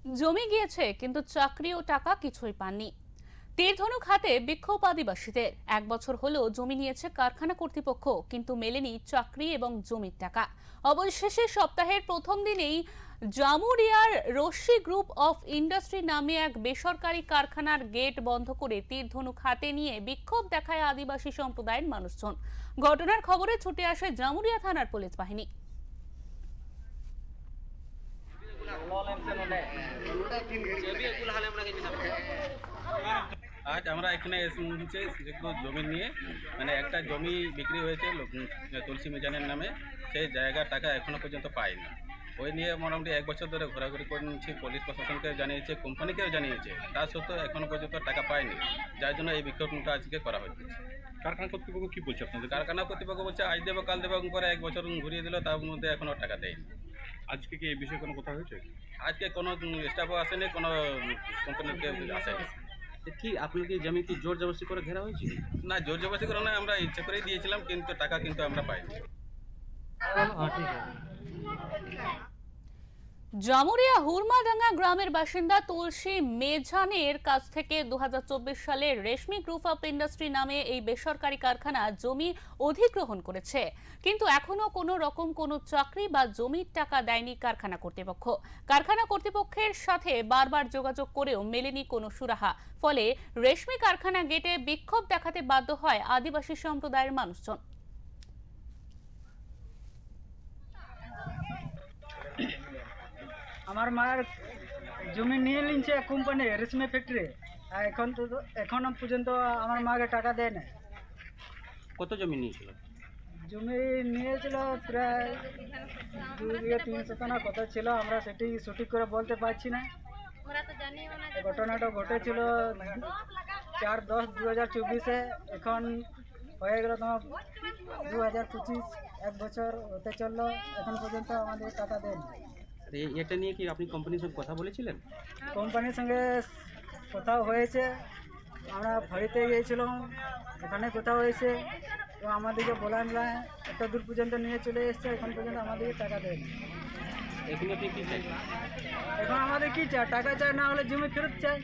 জমি গিয়েছে কিন্তু চাকরি ও টাকা কিছুই পাননি। তীরধনুক হাতে বিক্ষোভ আদিবাসীদের। 1 বছর হলো জমি নিয়েছে কারখানা কর্তৃপক্ষ, কিন্তু মেলেনি চাকরি এবং জমির টাকা। অবশেষে সপ্তাহের প্রথম দিনেই জামুরিয়ার রশ্মি গ্রুপ অফ ইন্ডাস্ট্রি নামে এক বেসরকারি কারখানার গেট বন্ধ করে তীরধনুক হাতে নিয়ে বিক্ষোভ দেখায় আদিবাসী সম্প্রদায়ের মানুষজন। ঘটনার খবরে ছুটে আসে জামুরিয়া থানার পুলিশ বাহিনী। আজ আমরা এখানে এসেছি যেগুলো জমি নিয়ে, মানে একটা জমি বিক্রি হয়েছে তুলসী মিজানের নামে, সেই জায়গার টাকা এখনো পর্যন্ত পায়নি। ওই নিয়ে মোটামুটি 1 বছর ধরে ঘোরাঘুরি করে নিচ্ছি, পুলিশ প্রশাসনকে জানিয়েছে, কোম্পানিকেও জানিয়েছে, তা সত্ত্বেও এখনো পর্যন্ত টাকা পায়নি, যার জন্য এই বিক্ষোভটা আজকে করা হচ্ছে। কারখানা কর্তৃপক্ষ কি বলছে আপনাদের? কারখানা কর্তৃপক্ষ বলছে আজ দেবো কাল দেবো করে 1 বছর ঘুরিয়ে দিল, তার মধ্যে এখনো টাকা দেয়নি। আজকে কি এই বিষয়ে কোনো কথা হয়েছে? আজকে কোনো স্টাফও আসেনি, কোনো কোম্পানির কেউ আসেনি। কি আপনার কি জমি কি জোর জবরদস্তি করে ঘেরা হয়েছে? না, জোর জবরদস্তি করে না, আমরা ইচ্ছে করেই দিয়েছিলাম, কিন্তু টাকা কিন্তু আমরা পাইনি। জামুরিয়া হুরমাডাঙ্গা গ্রামের বাসিন্দা তুলসী মেঝানের কাছ থেকে 2024 সালে রেশমি গ্রুপ অফ ইন্ডাস্ট্রি নামে এই বেসরকারি কারখানা জমি অধিগ্রহণ করেছে, কিন্তু এখনো কোনো রকম কোনো চাকরি বা জমির টাকা দেয়নি কারখানা কর্তৃপক্ষ। কারখানা কর্তৃপক্ষের সাথে বারবার যোগাযোগ করেও মেলেনি কোনো সুরাহা। ফলে রেশমি কারখানা গেটে বিক্ষোভ দেখাতে বাধ্য হয় আদিবাসী সম্প্রদায়ের মানুষজন। আমার মায়ের জমি নিয়ে নিচ্ছে কোম্পানি রেশমি ফ্যাক্টরি, আর এখনো পর্যন্ত আমার মাকে টাকা দেয় না। কত জমি নিয়েছিল? জমি নিয়েছিল প্রায় 2-3 শতাংশ কত ছিল, আমরা সেটি সঠিক করে বলতে পারছি না। ঘটনাটা ঘটেছিল 4/10/2024, এখন হয়ে গেল তোমার 2025, 1 বছর হতে চললো, এখন পর্যন্ত আমাদের টাকা দেয়নি। এটা নিয়ে কি আপনি কোম্পানির সঙ্গে কথা বলেছিলেন? কোম্পানির সঙ্গে কথা হয়েছে, আমরা ফাঁড়িতে গিয়েছিলাম, ওখানে কথা হয়েছে, তো আমাদেরকে বলান না, এত দূর পর্যন্ত নিয়ে চলে এসছে, এখন পর্যন্ত আমাদেরকে টাকা দেয়নি। এখন আপনি কি চাই? এখন আমাদের কি চাই? টাকা চাই, না হলে জমি ফেরত চাই।